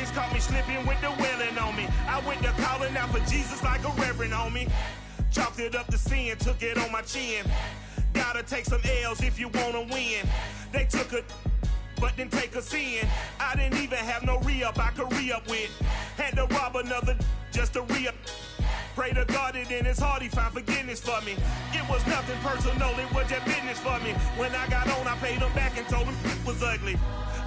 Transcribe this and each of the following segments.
demons caught me slipping with the wailing on me. I went to calling out for Jesus like a reverend on me. Chalked it up to sin, took it on my chin. Gotta take some L's if you wanna win. They took a but didn't take a sin. I didn't even have no re-up I could re-up with. Had to rob another just to re-up. Pray to God that in his heart he found forgiveness for me. It was nothing personal, it was just business for me. When I got on, I paid him back and told him it was ugly.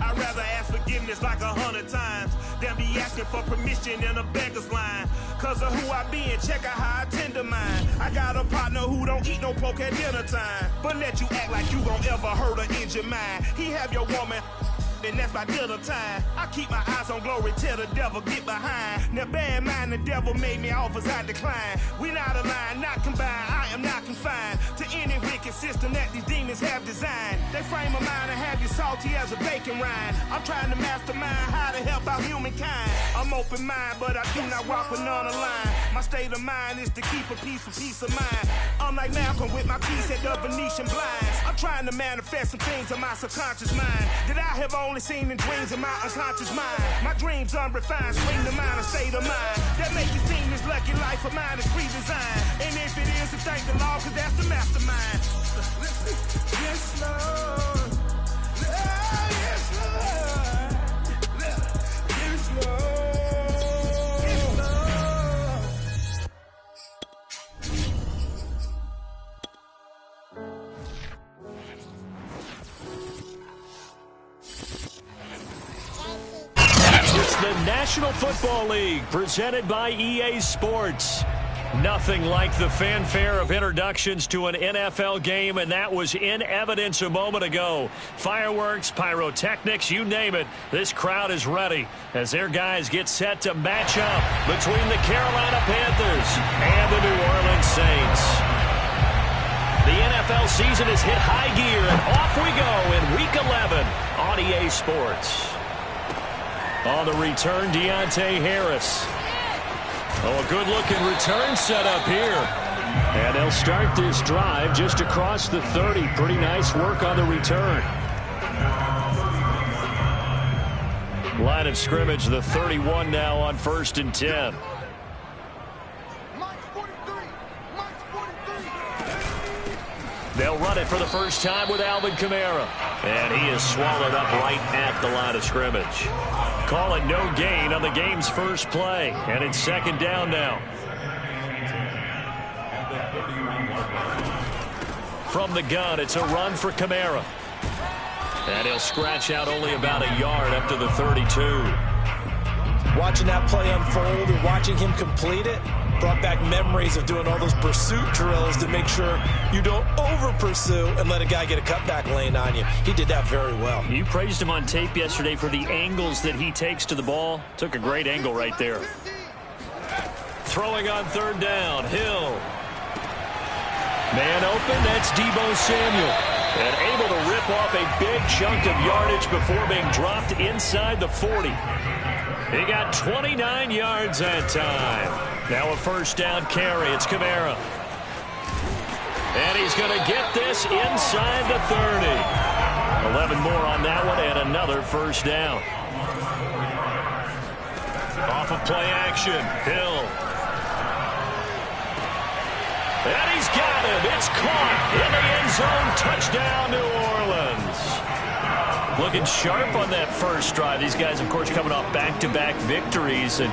I'd rather ask forgiveness like 100 times than be asking for permission in a beggar's line. Cause of who I be and check out how I tend to mine. I got a partner who don't eat no pork at dinner time, but let you act like you gon' ever hurt or injure mine. He have your woman and that's by dinner time. I keep my eyes on glory till the devil get behind. Now bear in mind the devil made me offers I decline. We not aligned, not combined, I am not confined to any wicked system that these demons have designed. They frame a mind and have you salty as a bacon rind. I'm trying to mastermind how to help out humankind. I'm open mind, but I do not walk with none aligned. My state of mind is to keep a peaceful peace of mind. I'm like Malcolm with my piece at the Venetian blinds. I'm trying to manifest some things in my subconscious mind that I have only seen in dreams in my unconscious mind. My dreams unrefined, swing the mind, a state of mind that make it seem this lucky life of mine is pre-designed. And if it is, then thank the Lord, cause that's the mastermind. Yes, Lord. Yes, Lord. Yes, Lord. It's the National Football League, presented by EA Sports. Nothing like the fanfare of introductions to an NFL game, and that was in evidence a moment ago. Fireworks, pyrotechnics, you name it. This crowd is ready as their guys get set to match up between the Carolina Panthers and the New Orleans Saints. The NFL season has hit high gear, and off we go in Week 11 on EA Sports. On the return, Deontay Harris. Oh, a good-looking return set up here. And they'll start this drive just across the 30. Pretty nice work on the return. Line of scrimmage, the 31 now on 1st and 10. They'll run it for the first time with Alvin Kamara. And he is swallowed up right at the line of scrimmage. Call it no gain on the game's first play. And it's 2nd down now. From the gun, it's a run for Kamara. And he'll scratch out only about a yard up to the 32. Watching that play unfold and watching him complete it brought back memories of doing all those pursuit drills to make sure you don't over-pursue and let a guy get a cutback lane on you. He did that very well. You praised him on tape yesterday for the angles that he takes to the ball. Took a great angle right there. Throwing on 3rd down, Hill. Man open, that's Deebo Samuel. And able to rip off a big chunk of yardage before being dropped inside the 40. He got 29 yards that time. Now a 1st down carry. It's Kamara. And he's going to get this inside the 30. 11 more on that one and another 1st down. Off of play action. Hill. And he's got him. It's caught in the end zone. Touchdown, New Orleans. Looking sharp on that first drive. These guys, of course, coming off back-to-back victories, and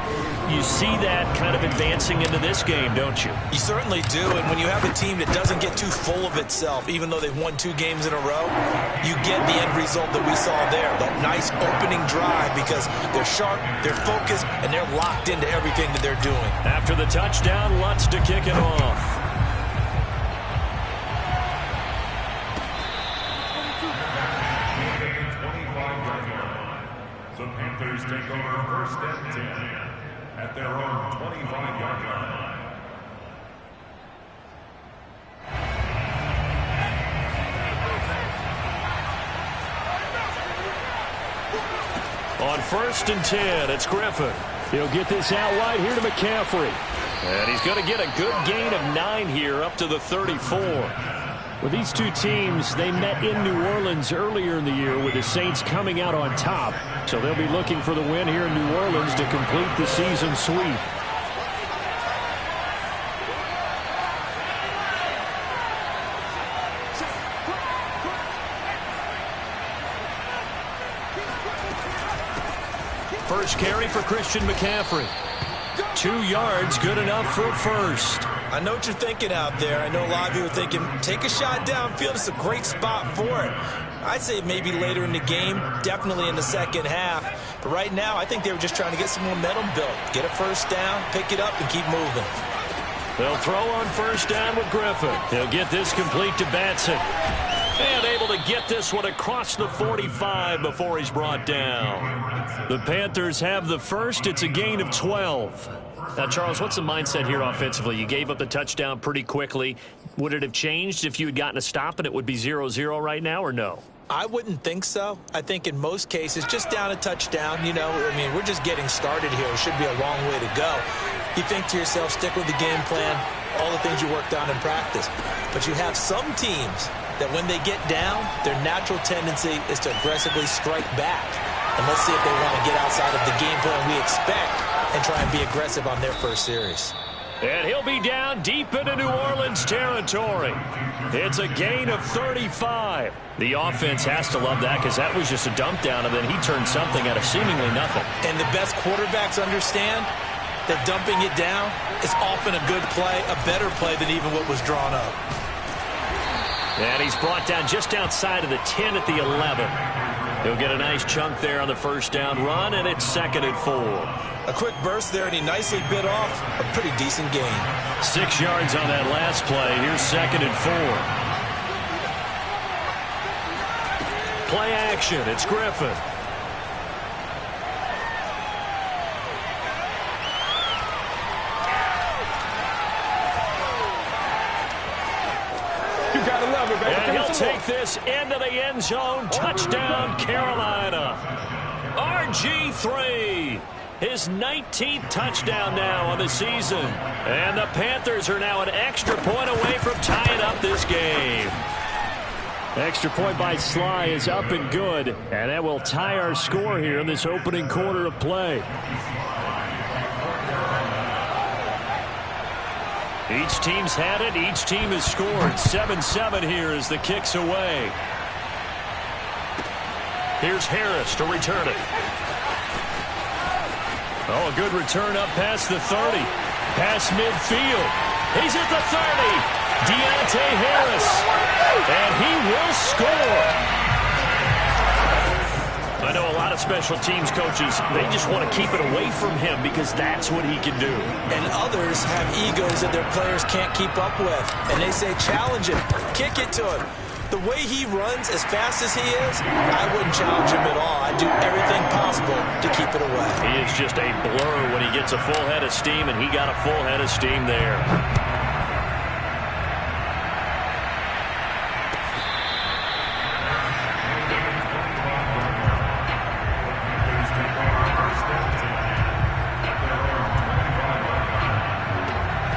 you see that kind of advancing into this game, don't you? You certainly do, and when you have a team that doesn't get too full of itself, even though they've won 2 games in a row, you get the end result that we saw there, that nice opening drive, because they're sharp, they're focused, and they're locked into everything that they're doing. After the touchdown, Lutz to kick it off. The Panthers take over 1st and 10 at their own 25-yard line. On 1st and 10, it's Griffin. He'll get this out wide here to McCaffrey. And he's going to get a good gain of 9 here up to the 34. Well, these two teams, they met in New Orleans earlier in the year with the Saints coming out on top. So they'll be looking for the win here in New Orleans to complete the season sweep. First carry for Christian McCaffrey. 2 yards, good enough for a first. I know what you're thinking out there. I know a lot of you are thinking, take a shot downfield. It's a great spot for it. I'd say maybe later in the game, definitely in the second half. But right now, I think they were just trying to get some momentum built. Get a first down, pick it up, and keep moving. They'll throw on first down with Griffin. He'll get this complete to Batson. And able to get this one across the 45 before he's brought down. The Panthers have the first. It's a gain of 12. Now, Charles, what's the mindset here offensively? You gave up the touchdown pretty quickly. Would it have changed if you had gotten a stop and it would be 0-0 right now, or no? I wouldn't think so. I think in most cases, just down a touchdown, you know, I mean, we're just getting started here. It should be a long way to go. You think to yourself, stick with the game plan, all the things you worked on in practice. But you have some teams that when they get down, their natural tendency is to aggressively strike back. And let's see if they want to get outside of the game plan we expect and try and be aggressive on their first series. And he'll be down deep into New Orleans territory. It's a gain of 35. The offense has to love that because that was just a dump down, and then he turned something out of seemingly nothing. And the best quarterbacks understand that dumping it down is often a good play, a better play than even what was drawn up. And he's brought down just outside of the 10 at the 11. He'll get a nice chunk there on the first down run, and it's 2nd and 4. A quick burst there, and he nicely bit off a pretty decent gain. 6 yards on that last play. Here's 2nd and 4. Play action. It's Griffin. And he'll take this into the end zone. Touchdown, Carolina. RG3. His 19th touchdown now on the season. And the Panthers are now an extra point away from tying up this game. Extra point by Sly is up and good. And that will tie our score here in this opening quarter of play. Each team's had it. Each team has scored. 7-7 here as the kick's away. Here's Harris to return it. Oh, a good return up past the 30. Past midfield. He's at the 30. Deontay Harris. And he will score. I know a lot of special teams coaches, they just want to keep it away from him because that's what he can do. And others have egos that their players can't keep up with. And they say, challenge him, kick it to him. The way he runs as fast as he is, I wouldn't challenge him at all. I'd do everything possible to keep it away. He is just a blur when he gets a full head of steam, and he got a full head of steam there.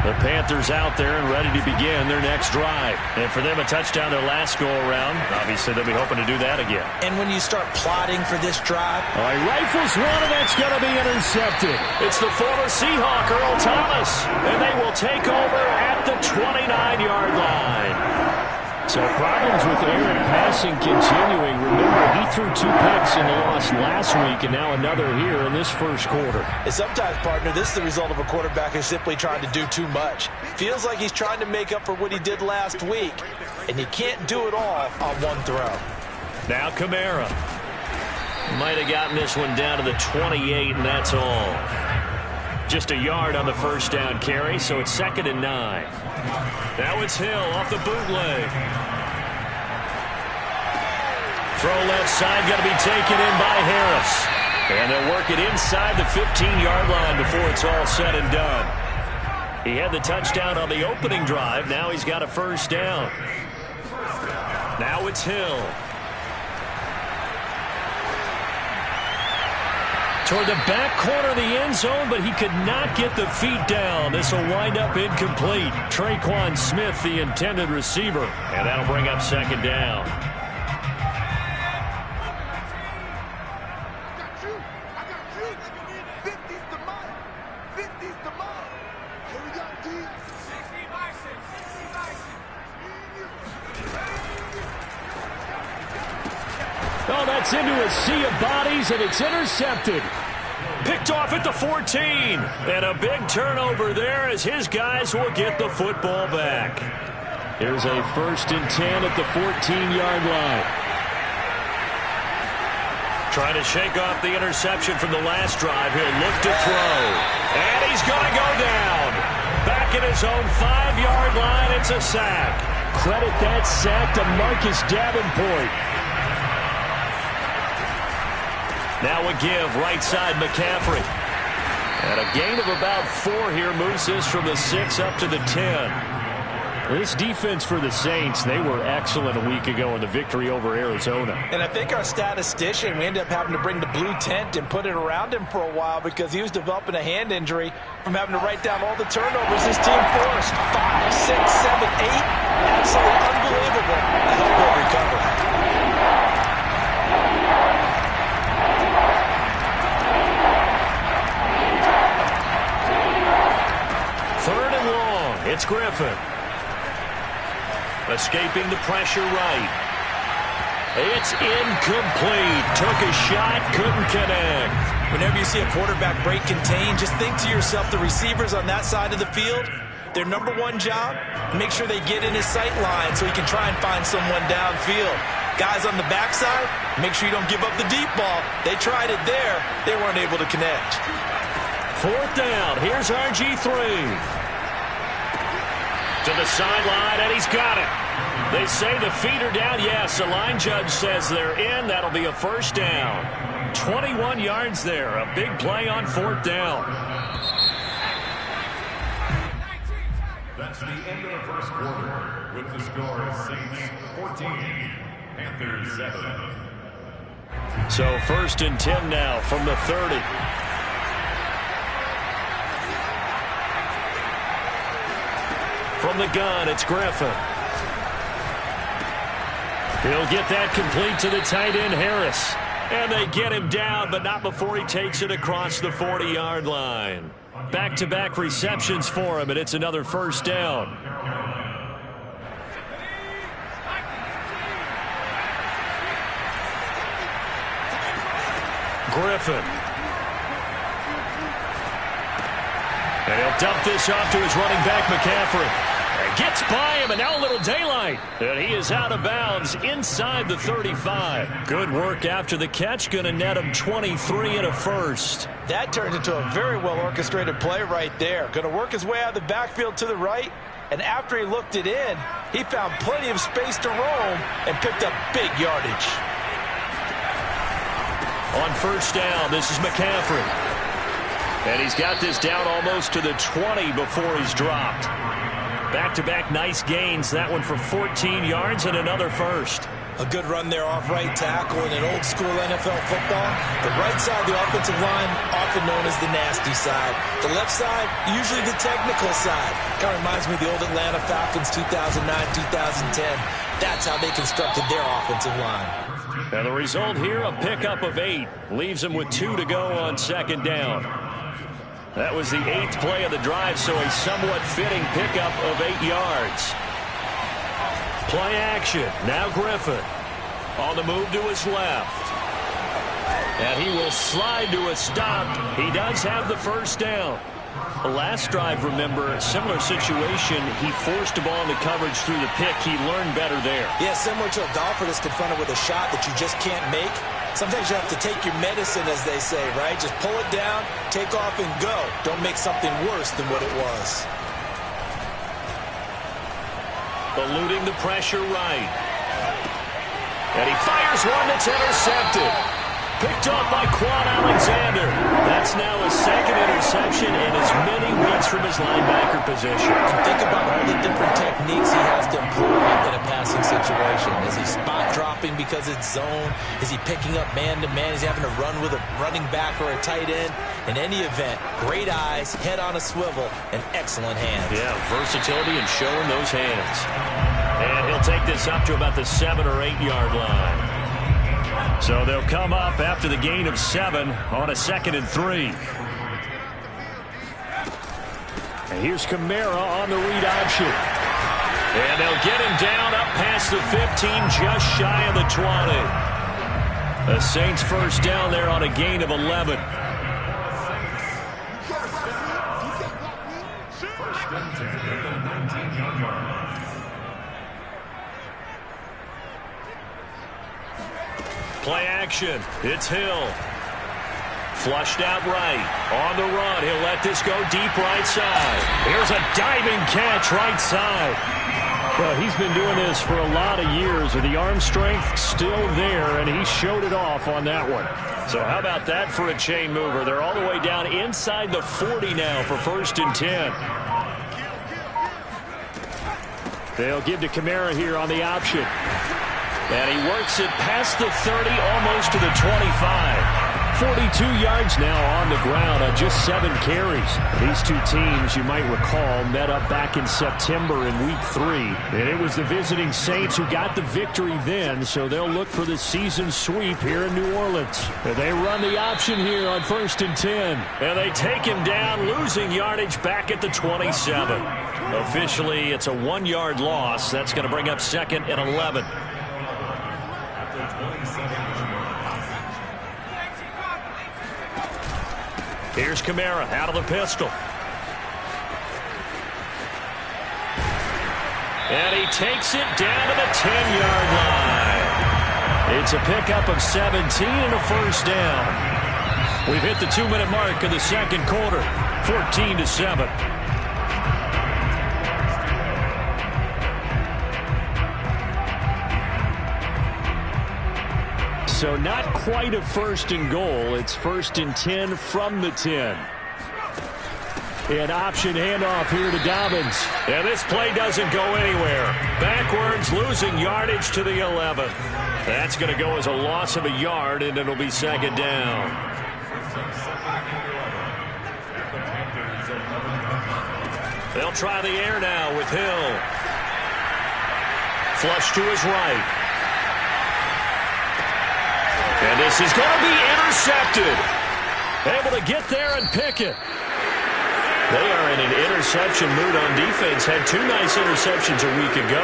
The Panthers out there and ready to begin their next drive. And for them, a touchdown their last go-around. Obviously, they'll be hoping to do that again. And when you start plotting for this drive... All right, rifles one, and that's going to be intercepted. It's the former Seahawk, Earl Thomas. And they will take over at the 29-yard line. So problems with Aaron passing continuing. Remember, he threw 2 picks in the loss last week, and now another here in this first quarter. And sometimes, partner, this is the result of a quarterback who's simply trying to do too much. Feels like he's trying to make up for what he did last week, and he can't do it all on one throw. Now Kamara. Might have gotten this one down to the 28, and that's all. Just a yard on the first down carry, so it's 2nd and 9. Now it's Hill off the bootleg. Throw left side, got to be taken in by Harris. And they'll work it inside the 15-yard line before it's all said and done. He had the touchdown on the opening drive. Now he's got a first down. Now it's Hill. Toward the back corner of the end zone, but he could not get the feet down. This will wind up incomplete. Traquan Smith, the intended receiver. And that'll bring up second down. Oh, that's into a sea of bodies, and it's intercepted. Picked off at the 14. And a big turnover there as his guys will get the football back. Here's a 1st and 10 at the 14-yard line. Trying to shake off the interception from the last drive. He'll look to throw. And he's going to go down. Back at his own 5-yard line, it's a sack. Credit that sack to Marcus Davenport. Now a give, right side McCaffrey. And a gain of about 4 here moves this from the 6 up to the 10. This defense for the Saints, they were excellent a week ago in the victory over Arizona. And I think our statistician, we ended up having to bring the blue tent and put it around him for a while because he was developing a hand injury from having to write down all the turnovers this team forced. 5, 6, 7, 8. Absolutely unbelievable. I hope he'll recover. It's Griffin. Escaping the pressure right. It's incomplete. Took a shot, couldn't connect. Whenever you see a quarterback break contain, just think to yourself, the receivers on that side of the field, their number one job, make sure they get in his sight line so he can try and find someone downfield. Guys on the backside, make sure you don't give up the deep ball. They tried it there. They weren't able to connect. 4th down. Here's RG3. To the sideline, and he's got it. They say the feet are down. Yes, the line judge says they're in. That'll be a 1st down. 21 yards there. A big play on 4th down. That's the end of the first quarter with the score Saints 14, Panthers 7. So 1st and 10 now from the 30. From the gun, it's Griffin. He'll get that complete to the tight end, Harris. And they get him down, but not before he takes it across the 40-yard line. Back-to-back receptions for him, and it's another 1st down. Griffin. And he'll dump this off to his running back, McCaffrey. Gets by him, and now a little daylight. And he is out of bounds inside the 35. Good work after the catch. Going to net him 23 and a 1st. That turned into a very well-orchestrated play right there. Going to work his way out of the backfield to the right. And after he looked it in, he found plenty of space to roam and picked up big yardage. On 1st down, this is McCaffrey. And he's got this down almost to the 20 before he's dropped. Back-to-back nice gains. That one for 14 yards and another 1st. A good run there off right tackle in an old-school NFL football. The right side of the offensive line, often known as the nasty side. The left side, usually the technical side. Kind of reminds me of the old Atlanta Falcons 2009-2010. That's how they constructed their offensive line. And the result here, a pickup of 8. Leaves them with 2 to go on 2nd down. That was the 8th play of the drive, so a somewhat fitting pickup of 8 yards. Play action. Now Griffin. On the move to his left. And he will slide to a stop. He does have the 1st down. The last drive, remember, similar situation. He forced the ball into coverage through the pick. He learned better there. Yeah, similar to a golfer that's confronted with a shot that you just can't make. Sometimes you have to take your medicine, as they say, right? Just pull it down, take off, and go. Don't make something worse than what it was. Eluding the pressure right. And he fires one that's intercepted. Picked off by Quan Alexander. That's now his 2nd interception in as many weeks from his linebacker position. Think about all the different techniques he has to employ in a passing situation. situation. Is he spot dropping because it's zone? Is he picking up man-to-man? Is he having to run with a running back or a tight end? In any event, great eyes, head on a swivel, and excellent hands. Yeah, versatility and showing those hands. And he'll take this up to about the 7 or 8 yard line. So they'll come up after the gain of 7 on a 2nd and 3. And here's Kamara on the read option. And they'll get him down up past the 15, just shy of the 20. The Saints first down there on a gain of 11. Play action. It's Hill. Flushed out right. On the run. He'll let this go deep right side. Here's a diving catch right side. Well, he's been doing this for a lot of years with the arm strength still there, and he showed it off on that one. So how about that for a chain mover? They're all the way down inside the 40 now for 1st and 10. They'll give to Kamara here on the option. And he works it past the 30, almost to the 25. 42 yards now on the ground on just 7 carries. These two teams, you might recall, met up back in September in Week 3. And it was the visiting Saints who got the victory then, so they'll look for the season sweep here in New Orleans. And they run the option here on 1st and 10. And they take him down, losing yardage back at the 27. Officially, it's a 1-yard loss. That's going to bring up 2nd and 11. Here's Kamara out of the pistol. And he takes it down to the 10-yard line. It's a pickup of 17 and a 1st down. We've hit the 2-minute mark of the 2nd quarter, 14-7. So not quite a 1st and goal. It's 1st and 10 from the 10. An option handoff here to Dobbins. And this play doesn't go anywhere. Backwards, losing yardage to the 11. That's going to go as a loss of a yard, and it'll be 2nd down. They'll try the air now with Hill. Flush to his right. And this is going to be intercepted. Able to get there and pick it. They are in an interception mood on defense. Had 2 nice interceptions a week ago.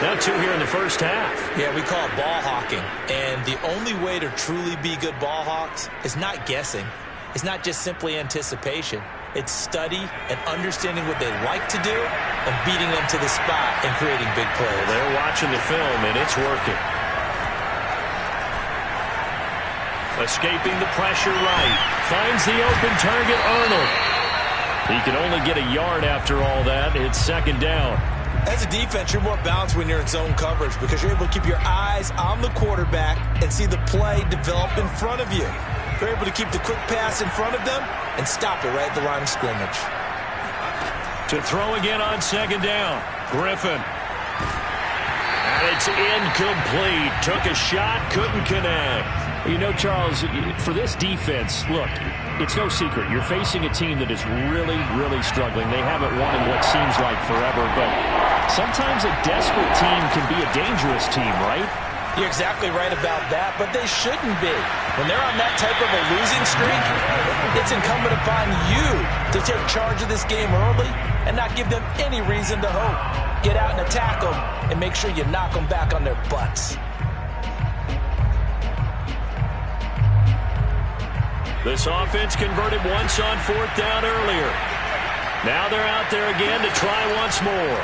Now 2 here in the first half. Yeah, we call it ball hawking. And the only way to truly be good ball hawks is not guessing. It's not just simply anticipation. It's study and understanding what they like to do and beating them to the spot and creating big plays. They're watching the film, and it's working. Escaping the pressure right. Finds the open target, Arnold. He can only get a yard after all that. It's 2nd down. As a defense, you're more balanced when you're in zone coverage because you're able to keep your eyes on the quarterback and see the play develop in front of you. You're able to keep the quick pass in front of them and stop it right at the line of scrimmage. To throw again on 2nd down. Griffin. And it's incomplete. Took a shot, couldn't connect. You know, Charles, for this defense, look, it's no secret. You're facing a team that is really, really struggling. They haven't won in what seems like forever, but sometimes a desperate team can be a dangerous team, right? You're exactly right about that, but they shouldn't be. When they're on that type of a losing streak, it's incumbent upon you to take charge of this game early and not give them any reason to hope. Get out and attack them and make sure you knock them back on their butts. This offense converted once on 4th down earlier. Now they're out there again to try once more.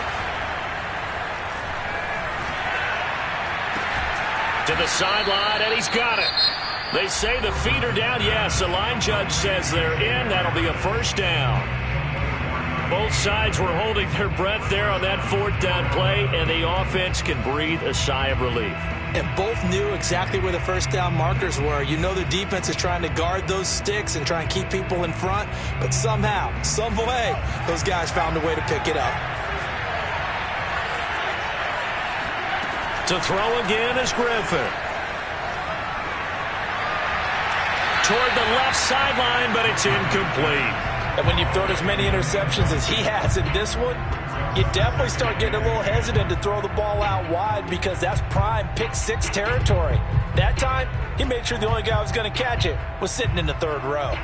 To the sideline, and he's got it. They say the feet are down. Yes, the line judge says they're in. That'll be a 1st down. Both sides were holding their breath there on that 4th down play, and the offense can breathe a sigh of relief. And both knew exactly where the 1st down markers were. You know the defense is trying to guard those sticks and try and keep people in front, but somehow, some way, those guys found a way to pick it up. To throw again is Griffin. Toward the left sideline, but it's incomplete. And when you've thrown as many interceptions as he has in this one, you definitely start getting a little hesitant to throw the ball out wide because that's prime pick six territory. That time, he made sure the only guy who was going to catch it was sitting in the third row.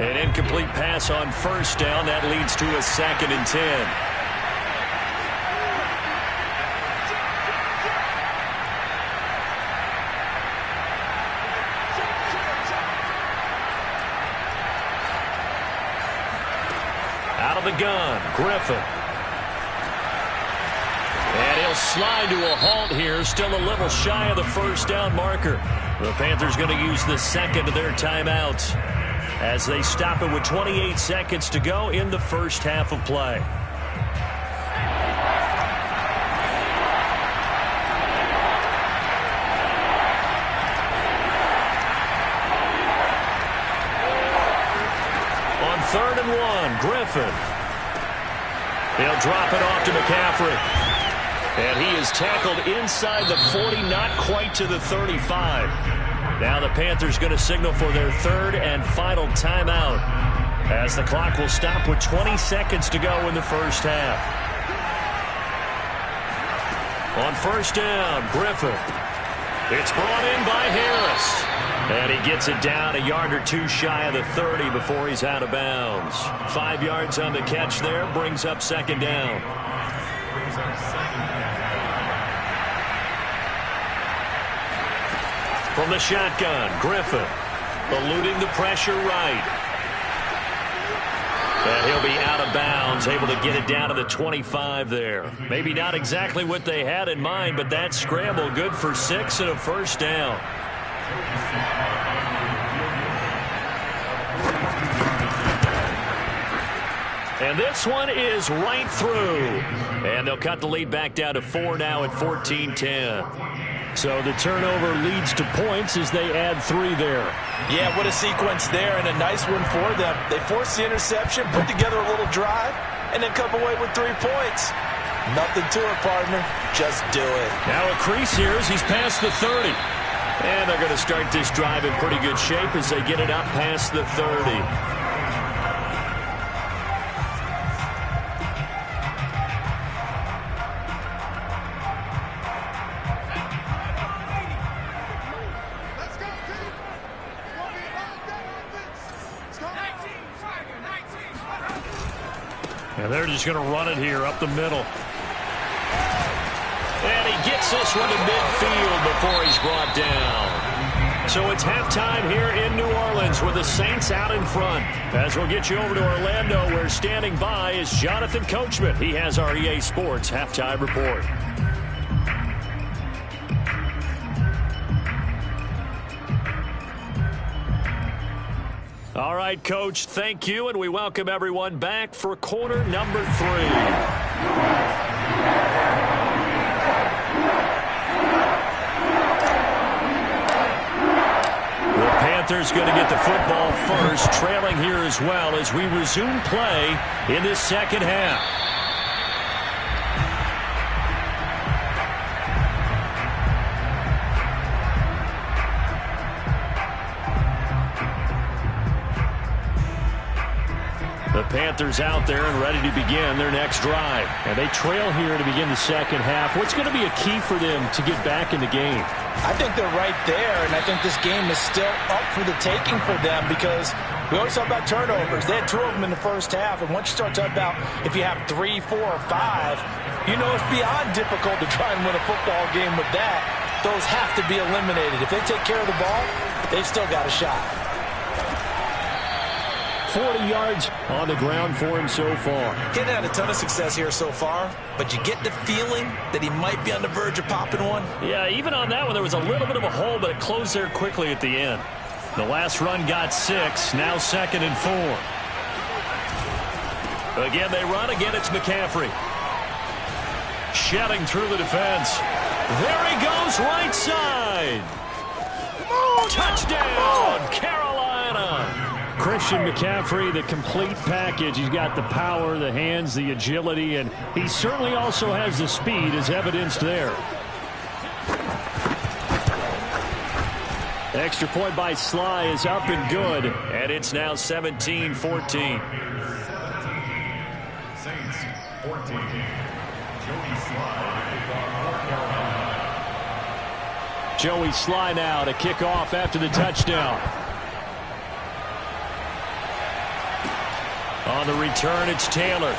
An incomplete pass on first down. That leads to a 2nd and 10. Out of the gun, Griffin. And he'll slide to a halt here, still a little shy of the first down marker. The Panthers going to use the second of their timeouts as they stop it with 28 seconds to go in the first half of play. On 3rd and 1, Griffin. He'll drop it off to McCaffrey. And he is tackled inside the 40, not quite to the 35. Now the Panthers going to signal for their 3rd and final timeout as the clock will stop with 20 seconds to go in the first half. On first down, Griffin. It's brought in by Harris. And he gets it down a yard or two shy of the 30 before he's out of bounds. 5 yards on the catch there, brings up 2nd down. From the shotgun, Griffin eluding the pressure right. And he'll be out of bounds, able to get it down to the 25 there. Maybe not exactly what they had in mind, but that scramble good for 6 and a first down. And this one is right through. And they'll cut the lead back down to 4 now at 14-10. So the turnover leads to points as they add 3 there. Yeah, what a sequence there, and a nice one for them. They forced the interception, put together a little drive, and then come away with 3 points. Nothing to it, partner. Just do it. Now a crease here as he's past the 30. And they're going to start this drive in pretty good shape as they get it up past the 30. And they're just going to run it here up the middle. And he gets this one to midfield before he's brought down. So it's halftime here in New Orleans with the Saints out in front. As we'll get you over to Orlando, where standing by is Jonathan Coachman. He has our EA Sports halftime report. All right, Coach, thank you, and we welcome everyone back for quarter number 3. The Panthers going to get the football first, trailing here as well as we resume play in this second half. The Panthers out there and ready to begin their next drive. And they trail here to begin the second half. What's going to be a key for them to get back in the game? I think they're right there, and I think this game is still up for the taking for them because we always talk about turnovers. They had 2 of them in the first half, and once you start talking about if you have 3, 4, or 5, you know it's beyond difficult to try and win a football game with that. Those have to be eliminated. If they take care of the ball, they've still got a shot. 40 yards on the ground for him so far. Getting had a ton of success here so far, but you get the feeling that he might be on the verge of popping one. Yeah, even on that one, there was a little bit of a hole, but it closed there quickly at the end. The last run got 6, now 2nd and 4. Again, they run. Again, it's McCaffrey. Shelling through the defense. There he goes, right side. Touchdown, Carolina. Christian McCaffrey, the complete package. He's got the power, the hands, the agility, and he certainly also has the speed as evidenced there. Extra point by Sly is up and good, and it's now 17-14. 17, Saints 14. Joey Sly to kick off for Carolina. Joey Sly now to kick off after the touchdown. On the return, it's Taylor.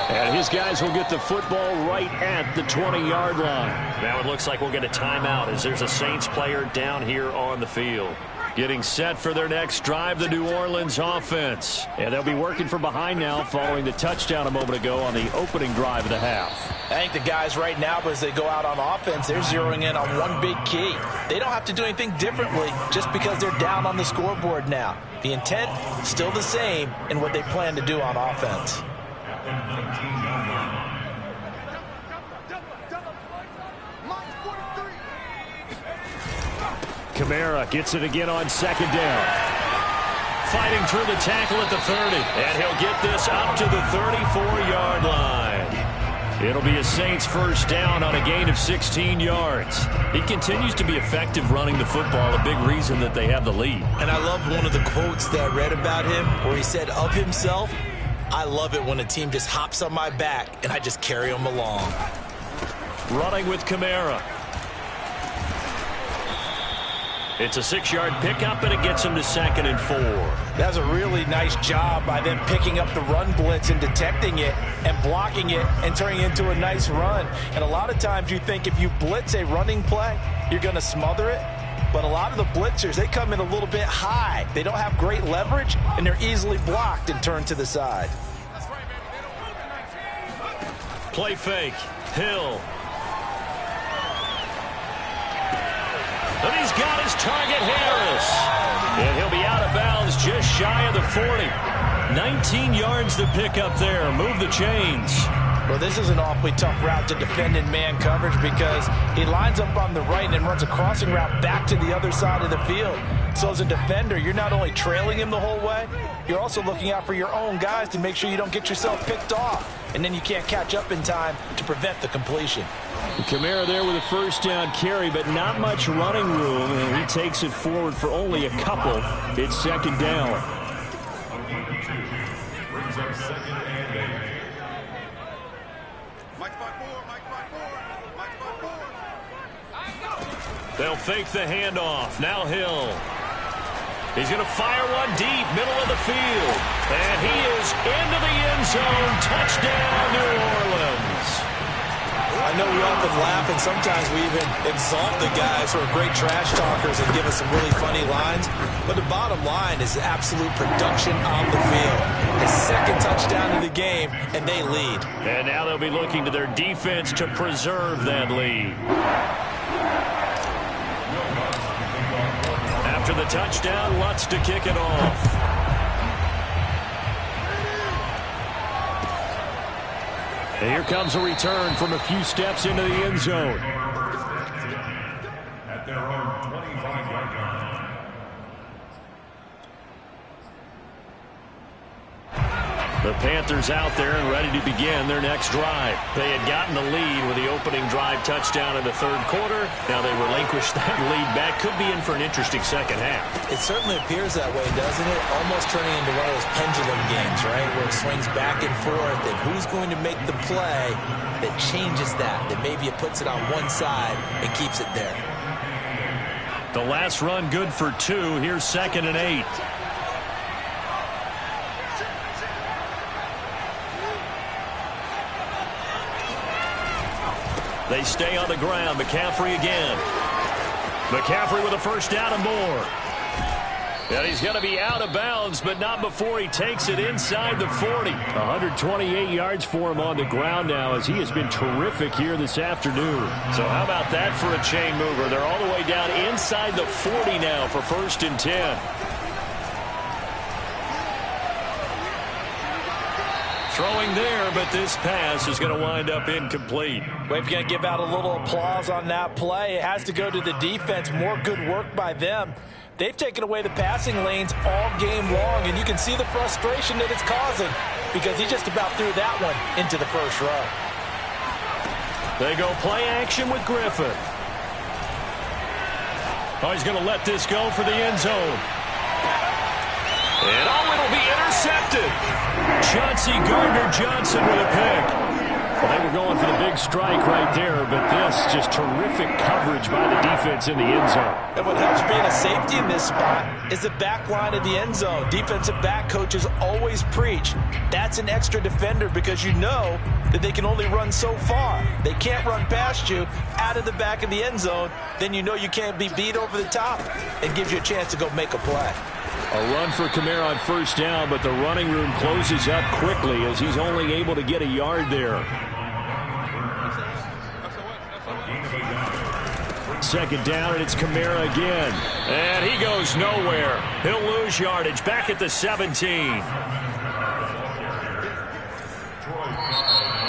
And his guys will get the football right at the 20-yard line. Now it looks like we'll get a timeout as there's a Saints player down here on the field. Getting set for their next drive, the New Orleans offense. And they'll be working from behind now following the touchdown a moment ago on the opening drive of the half. I think the guys right now, as they go out on offense, they're zeroing in on one big key. They don't have to do anything differently just because they're down on the scoreboard now. The intent still the same in what they plan to do on offense. Kamara gets it again on second down. Fighting through the tackle at the 30. And he'll get this up to the 34-yard line. It'll be a Saints first down on a gain of 16 yards. He continues to be effective running the football, a big reason that they have the lead. And I love one of the quotes that I read about him where he said of himself, "I love it when a team just hops on my back and I just carry them along." Running with Kamara. It's a 6-yard pickup, and it gets him to 2nd and 4. That's a really nice job by them picking up the run blitz and detecting it and blocking it and turning it into a nice run. And a lot of times you think if you blitz a running play, you're going to smother it. But a lot of the blitzers, they come in a little bit high. They don't have great leverage, and they're easily blocked and turned to the side. Play fake. Hill. And he's got his target, Harris. And he'll be out of bounds just shy of the 40. 19 yards to pick up there. Move the chains. Well, this is an awfully tough route to defend in man coverage because he lines up on the right and runs a crossing route back to the other side of the field. So as a defender, you're not only trailing him the whole way, you're also looking out for your own guys to make sure you don't get yourself picked off. And then you can't catch up in time to prevent the completion. Kamara there with a first down carry, but not much running room, and he takes it forward for only a couple. It's 2nd down. Brings up 2nd and 8. They'll fake the handoff. Now Hill. He's going to fire one deep, middle of the field. And he is into the end zone. Touchdown, New Orleans. I know we often laugh, and sometimes we even exalt the guys who are great trash talkers and give us some really funny lines. But the bottom line is absolute production on the field. His 2nd touchdown of the game, and they lead. And now they'll be looking to their defense to preserve that lead. After the touchdown, Lutz to kick it off. And here comes a return from a few steps into the end zone. At their own 25-yard line. The Panthers out there and ready to begin their next drive. They had gotten the lead with the opening drive touchdown in the 3rd quarter. Now they relinquish that lead back. Could be in for an interesting second half. It certainly appears that way, doesn't it? Almost turning into one of those pendulum games, right? Where it swings back and forth, and who's going to make the play that changes that maybe it puts it on one side and keeps it there. The last run good for 2. Here's 2nd and 8. They stay on the ground. McCaffrey again. McCaffrey with a first down and more. And he's going to be out of bounds, but not before he takes it inside the 40. 128 yards for him on the ground now as he has been terrific here this afternoon. So how about that for a chain mover? They're all the way down inside the 40 now for 1st and 10. Throwing there, but this pass is going to wind up incomplete. We're going to give out a little applause on that play. It has to go to the defense. More good work by them. they've taken away the passing lanes all game long, and you can see the frustration that it's causing because he just about threw that one into the first row. They go play action with Griffin. Oh, he's going to let this go for the end zone. And it'll be intercepted. Chauncey Gardner-Johnson with a pick. Well, they were going for the big strike right there, but this just terrific coverage by the defense in the end zone. And what helps being a safety in this spot is the back line of the end zone. Defensive back coaches always preach. That's an extra defender because you know that they can only run so far. They can't run past you out of the back of the end zone. Then you know you can't be beat over the top and gives you a chance to go make a play. A run for Kamara on first down, but the running room closes up quickly as he's only able to get a yard there. Second down, and it's Kamara again. And he goes nowhere. He'll lose yardage back at the 17.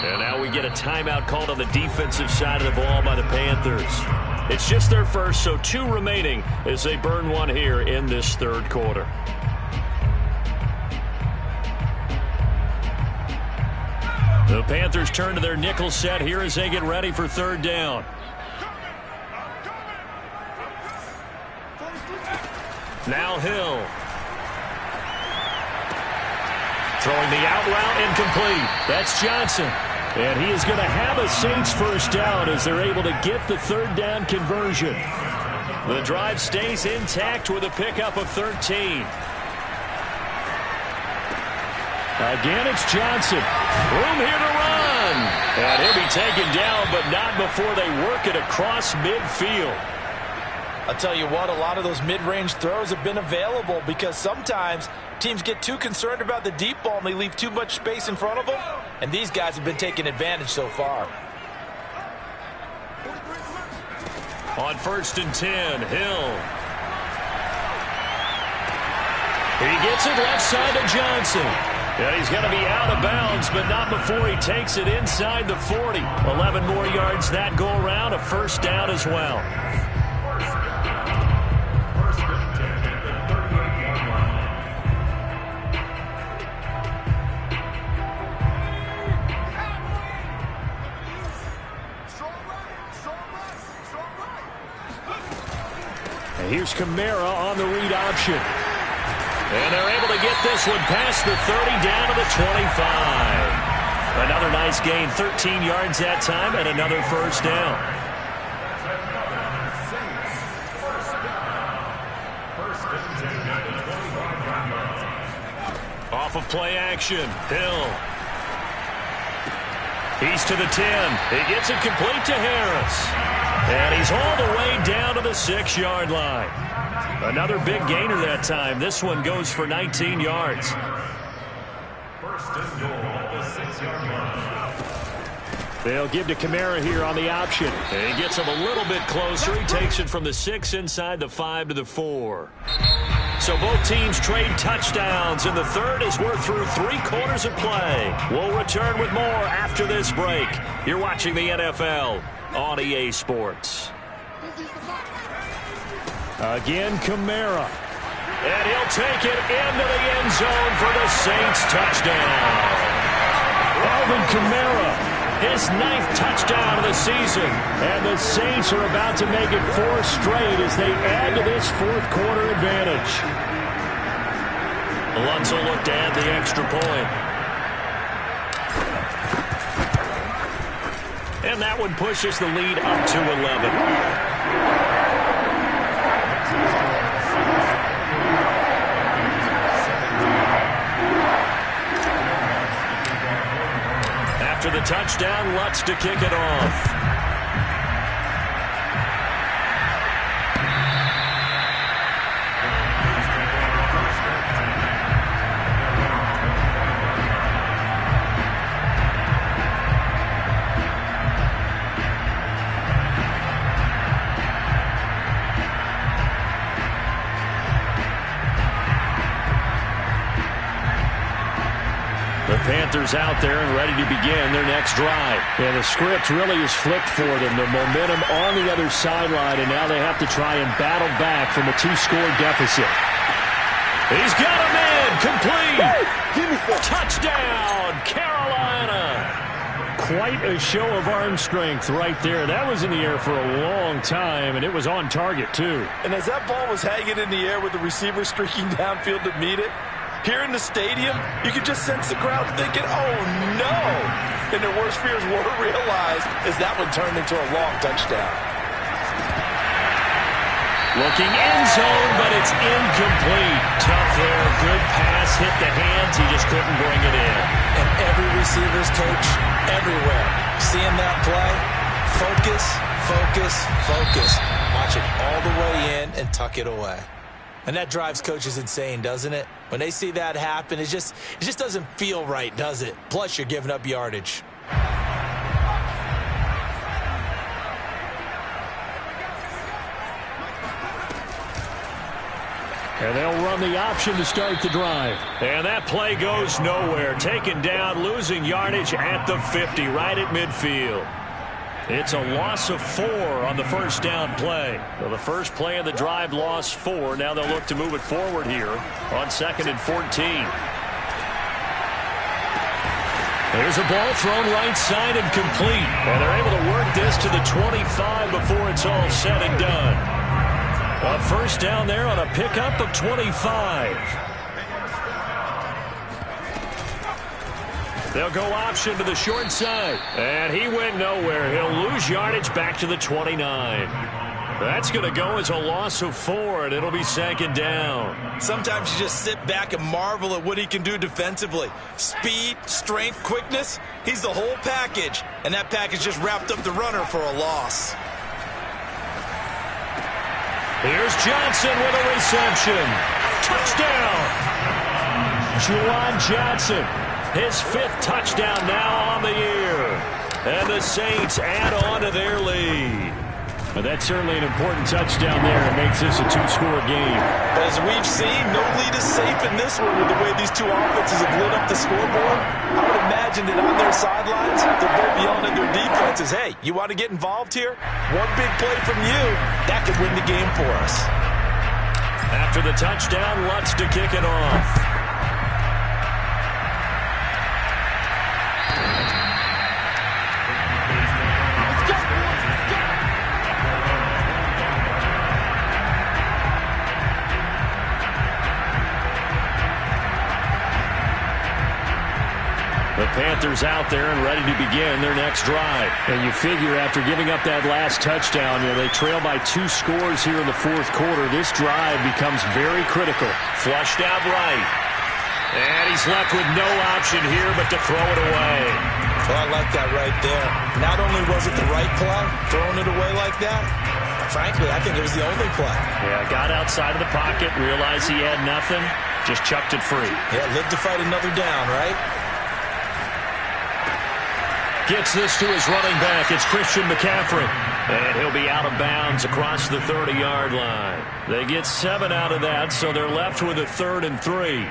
And now we get a timeout called on the defensive side of the ball by the Panthers. It's just their first, so 2 remaining as they burn one here in this third quarter. The Panthers turn to their nickel set here as they get ready for third down. Now Hill. Throwing the out route incomplete. That's Johnson. And he is going to have a Saints first down as they're able to get the third down conversion. The drive stays intact with a pickup of 13. Again, it's Johnson. Room here to run. And he'll be taken down, but not before they work it across midfield. I'll tell you what, a lot of those mid-range throws have been available because sometimes teams get too concerned about the deep ball and they leave too much space in front of them, and these guys have been taking advantage so far. On 1st and 10, Hill. He gets it left side to Johnson. And he's going to be out of bounds, but not before he takes it inside the 40. 11 more yards that go around, a first down as well. And here's Kamara on the read option. And they're able to get this one past the 30 down to the 25. Another nice gain, 13 yards that time, and another first down. Off of play action, Hill. He's to the 10. He gets it complete to Harris. And he's all the way down to the 6-yard line. Another big gainer that time. This one goes for 19 yards. First and goal at the 6-yard line. They'll give to Kamara here on the option. And he gets him a little bit closer. He takes it from the 6 inside the 5 to the 4. So both teams trade touchdowns, and the third as we're through 3 quarters of play. We'll return with more after this break. You're watching the NFL on EA Sports. Again, Kamara. And he'll take it into the end zone for the Saints touchdown. Alvin Kamara, his 9th touchdown of the season. And the Saints are about to make it 4 straight as they add to this 4th quarter advantage. Alonso looked to add the extra point. And that one pushes the lead up to 11. After the touchdown, Lutz to kick it off. Panthers out there and ready to begin their next drive. Yeah, the script really is flipped for them. The momentum on the other sideline, and now they have to try and battle back from a 2-score deficit. He's got him in. Complete. Touchdown, Carolina. Quite a show of arm strength right there. That was in the air for a long time, and it was on target, too. And as that ball was hanging in the air with the receiver streaking downfield to meet it, here in the stadium, you could just sense the crowd thinking, oh, no. And their worst fears were realized as that one turned into a long touchdown. Looking end zone, but it's incomplete. Tough there. Good pass. Hit the hands. He just couldn't bring it in. And every receiver's coach everywhere, seeing that play, focus, focus, focus. Watch it all the way in and tuck it away. And that drives coaches insane, doesn't it? When they see that happen, it just doesn't feel right, does it? Plus, you're giving up yardage. And they'll run the option to start the drive. And that play goes nowhere. Taken down, losing yardage at the 50, right at midfield. It's a loss of 4 on the first down play. So the first play of the drive lost 4. Now they'll look to move it forward here on 2nd and 14. There's a ball thrown right side and complete. And they're able to work this to the 25 before it's all said and done. A first down there on a pickup of 25. They'll go option to the short side. And he went nowhere. He'll lose yardage back to the 29. That's going to go as a loss of 4, and it'll be 2nd down. Sometimes you just sit back and marvel at what he can do defensively. Speed, strength, quickness. He's the whole package. And that package just wrapped up the runner for a loss. Here's Johnson with a reception. Touchdown. Juwan Johnson, his 5th touchdown now on the year. And the Saints add on to their lead. But that's certainly an important touchdown there. It makes this a 2-score game. But as we've seen, no lead is safe in this one with the way these two offenses have lit up the scoreboard. I would imagine that on their sidelines, they're both yelling at their defenses, hey, you want to get involved here? One big play from you, that could win the game for us. After the touchdown, Lutz to kick it off. The Panthers out there and ready to begin their next drive. And you figure after giving up that last touchdown, they trail by 2 scores here in the 4th quarter. This drive becomes very critical. Flushed out right. And he's left with no option here but to throw it away. Well, I like that right there. Not only was it the right play, throwing it away like that, frankly, I think it was the only play. Yeah, got outside of the pocket, realized he had nothing, just chucked it free. Yeah, lived to fight another down, right? Gets this to his running back. It's Christian McCaffrey. And he'll be out of bounds across the 30-yard line. They get 7 out of that, so they're left with a 3rd and 3.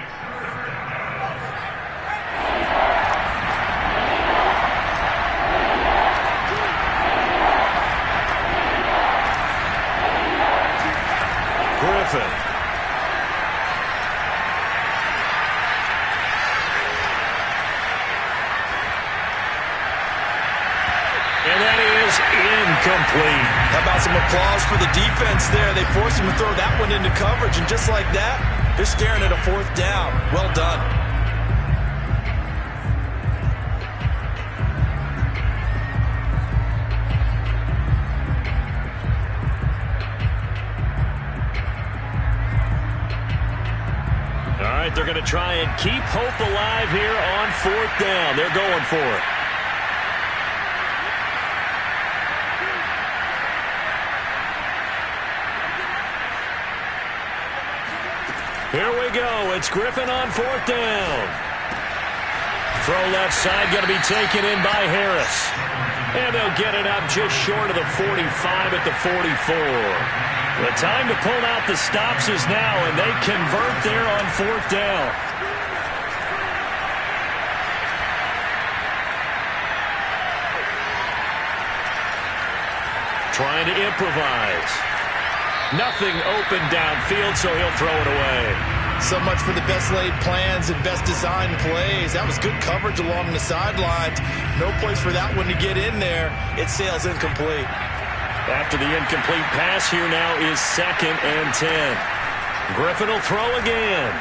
Griffin. And that is incomplete. How about some applause for the defense there? They forced him to throw that one into coverage, and just like that, they're staring at a 4th down. Well done. All right, they're going to try and keep hope alive here on 4th down. They're going for it. Here we go. It's Griffin on 4th down. Throw left side, going to be taken in by Harris. And they'll get it up just short of the 45 at the 44. The time to pull out the stops is now, and they convert there on 4th down. trying to improvise. Nothing open downfield, so he'll throw it away. So much for the best laid plans and best designed plays. That was good coverage along the sidelines. No place for that one to get in there. It sails incomplete. After the incomplete pass, here now is 2nd and 10. Griffin will throw again.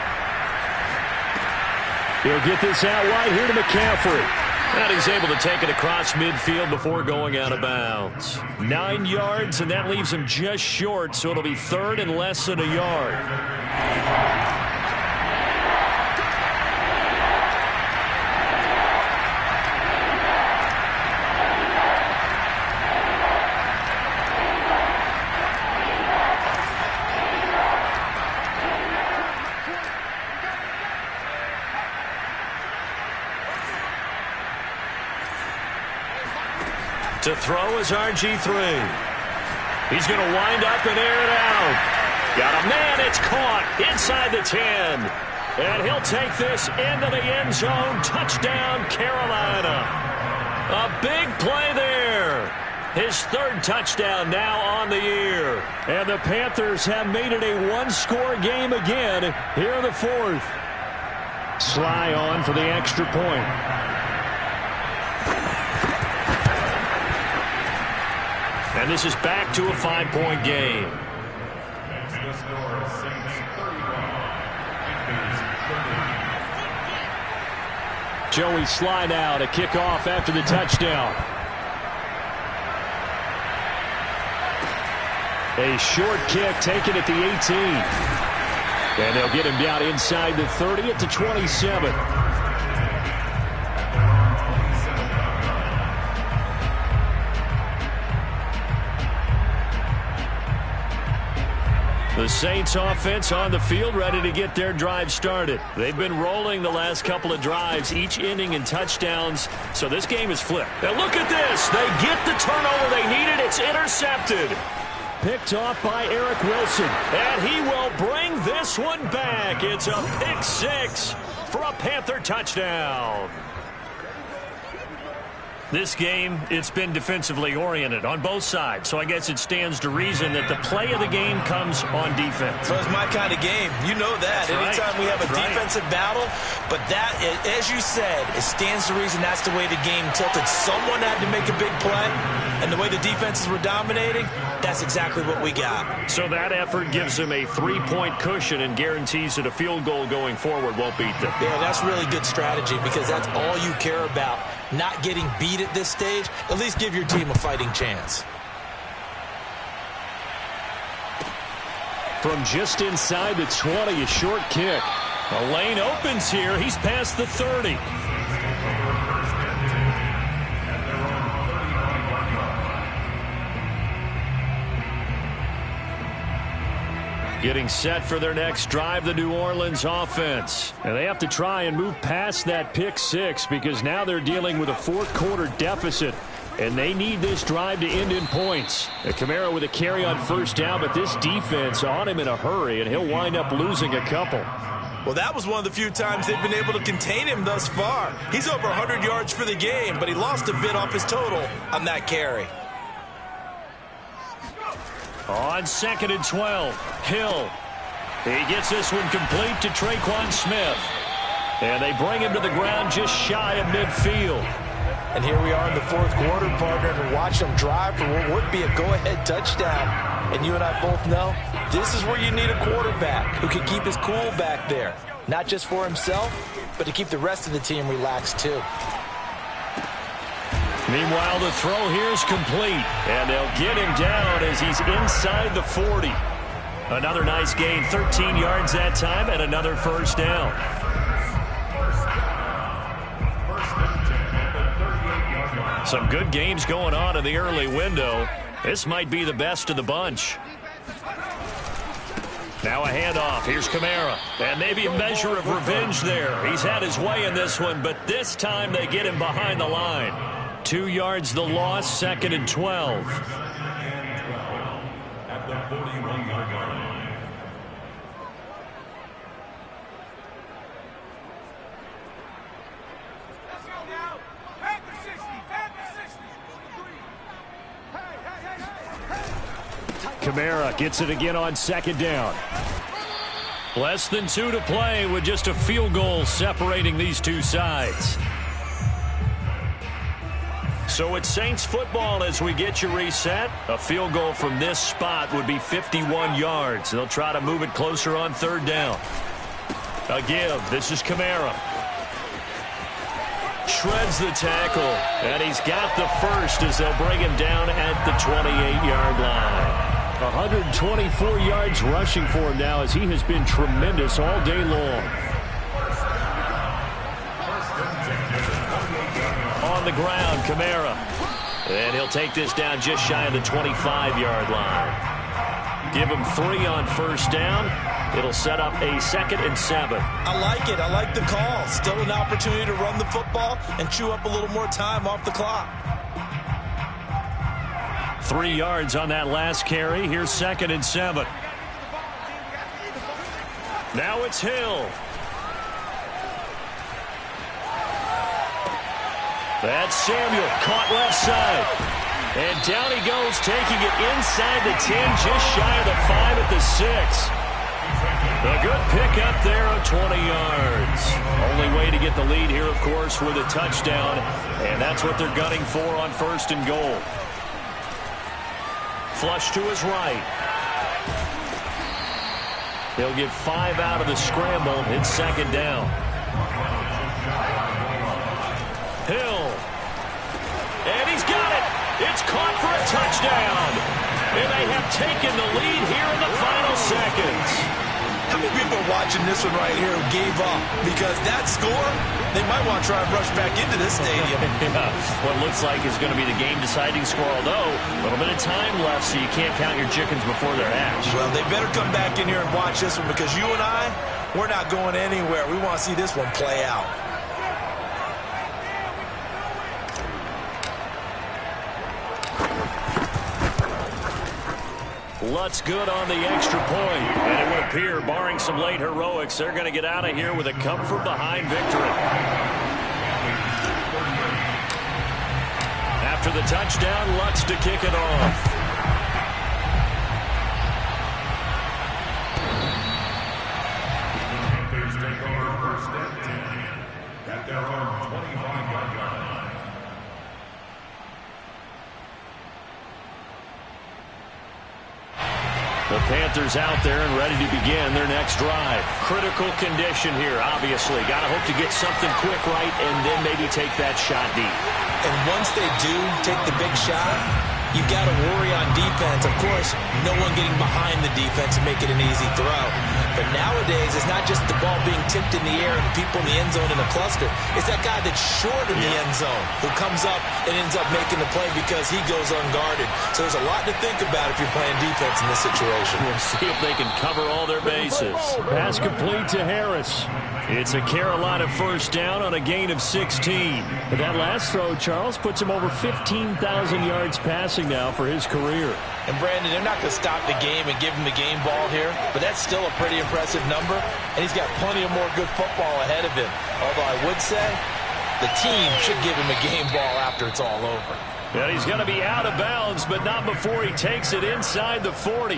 He'll get this out wide here to McCaffrey. And he's able to take it across midfield before going out of bounds. 9 yards, and that leaves him just short, so it'll be 3rd and less than a yard. To throw is RG3. He's going to wind up and air it out. Got a man. It's caught inside the 10. And he'll take this into the end zone. Touchdown, Carolina. A big play there. His 3rd touchdown now on the year. And the Panthers have made it a one-score game again here in the 4th. Sly on for the extra point. And this is back to a 5-point game. The score is Saints 31, Panthers 30. Joey slide out, a kickoff after the touchdown. A short kick taken at the 18. And they'll get him down inside the 30 at the 27. The Saints offense on the field ready to get their drive started. They've been rolling the last couple of drives, each ending in touchdowns, so this game is flipped. Now look at this. They get the turnover they needed. It's intercepted. Picked off by Eric Wilson, and he will bring this one back. It's a pick 6 for a Panther touchdown. This game, it's been defensively oriented on both sides, so I guess it stands to reason that the play of the game comes on defense. So it's my kind of game. You know that. That's anytime right. we have a That's defensive battle, but that, as you said, it stands to reason that's the way the game tilted. Someone had to make a big play, and the way the defenses were dominating, that's exactly what we got. So that effort gives them a 3-point cushion and guarantees that a field goal going forward won't beat them. Yeah, that's really good strategy because that's all you care about. Not getting beat at this stage, at least give your team a fighting chance. From just inside the 20, a short kick. A lane opens here. He's past the 30. Getting set for their next drive, the New Orleans offense. And they have to try and move past that pick 6 because now they're dealing with a 4th-quarter deficit. And they need this drive to end in points. Kamara with a carry on 1st down, but this defense on him in a hurry, and he'll wind up losing a couple. Well, that was one of the few times they've been able to contain him thus far. He's over 100 yards for the game, but he lost a bit off his total on that carry. On 2nd and 12, Hill. He gets this one complete to Traquan Smith. And they bring him to the ground just shy of midfield. And here we are in the 4th quarter, partner, and watch them drive for what would be a go-ahead touchdown. And you and I both know this is where you need a quarterback who can keep his cool back there. Not just for himself, but to keep the rest of the team relaxed too. Meanwhile, the throw here is complete, and they'll get him down as he's inside the 40. Another nice gain, 13 yards that time, and another 1st down. Some good games going on in the early window. This might be the best of the bunch. Now a handoff. Here's Kamara. And maybe a measure of revenge there. He's had his way in this one, but this time they get him behind the line. 2 yards the loss, 2nd and 12. At the 41-yard line. Let's go now. Back to 60. Back to 60. Hey, hey, hey, hey. Kamara gets it again on second down. Less than 2 to play with just a field goal separating these two sides. So it's Saints football as we get you reset. A field goal from this spot would be 51 yards. They'll try to move it closer on third down. A give. This is Kamara. Shreds the tackle, and he's got the first as they'll bring him down at the 28-yard line. 124 yards rushing for him now as he has been tremendous all day long. On the ground, Kamara. And he'll take this down just shy of the 25-yard line. Give him 3 on first down. It'll set up a 2nd and 7. I like it. I like the call. Still an opportunity to run the football and chew up a little more time off the clock. 3 yards on that last carry. Here's 2nd and 7. Now it's Hill. That's Samuel, caught left side. And down he goes, taking it inside the 10, just shy of the 5 at the 6. A good pickup there of 20 yards. Only way to get the lead here, of course, with a touchdown. And that's what they're gunning for on 1st and goal. Flush to his right. He'll get 5 out of the scramble. It's 2nd down. Hill. And he's got it. It's caught for a touchdown. And they have taken the lead here in the final seconds. How many people are watching this one right here who gave up? Because that score, they might want to try and rush back into this stadium. Yeah, what looks like is going to be the game-deciding score, although a little bit of time left, so you can't count your chickens before they're hatched. Well, they better come back in here and watch this one because you and I, we're not going anywhere. We want to see this one play out. Lutz good on the extra point. And it would appear, barring some late heroics, they're going to get out of here with a come-from-behind victory. After the touchdown, Lutz to kick it off. Panthers take over first and 10 at their own 25-yard line. The Panthers out there and ready to begin their next drive. Critical condition here, obviously. Got to hope to get something quick right and then maybe take that shot deep. And once they do take the big shot, you've got to worry on defense. Of course, no one getting behind the defense and make it an easy throw. But nowadays, it's not just the ball being tipped in the air and the people in the end zone in a cluster. It's that guy that's short in the end zone who comes up and ends up making the play because he goes unguarded. So there's a lot to think about if you're playing defense in this situation. We'll see if they can cover all their bases. Pass complete to Harris. It's a Carolina first down on a gain of 16. But that last throw, Charles, puts him over 15,000 yards passing now for his career. And, Brandon, they're not going to stop the game and give him the game ball here, but that's still a pretty impressive number, and he's got plenty of more good football ahead of him. Although I would say the team should give him a game ball after it's all over. And he's going to be out of bounds, but not before he takes it inside the 40.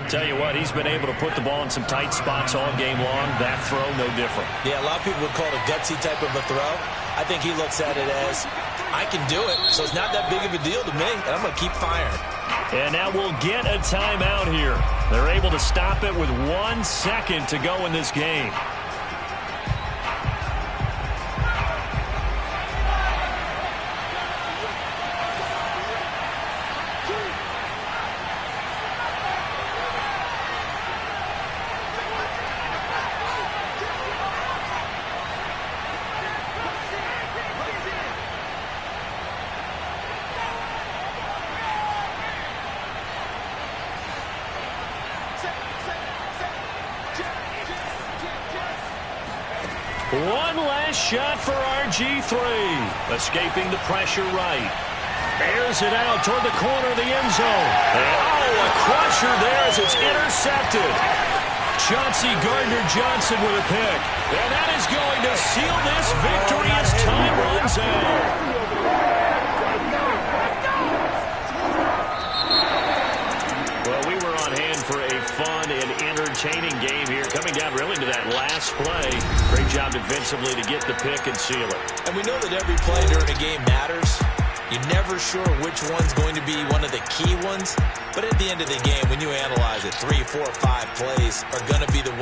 Tell you what, he's been able to put the ball in some tight spots all game long. That throw, no different. Yeah, a lot of people would call it a gutsy type of a throw. I think he looks at it as, I can do it, so it's not that big of a deal to me, and I'm going to keep firing. And now we'll get a timeout here. They're able to stop it with 1 second to go in this game. One last shot for RG3. Escaping the pressure right. Airs it out toward the corner of the end zone. And, a crusher there as it's intercepted. Chauncey Gardner-Johnson with a pick. And that is going to seal this victory as time runs out. Well, we were on coming down really to that last play. Great job defensively to get the pick and seal it. And we know that every play during a game matters. You're never sure which one's going to be one of the key ones. But at the end of the game, when you analyze it, 3, 4, 5 plays are going to be the ones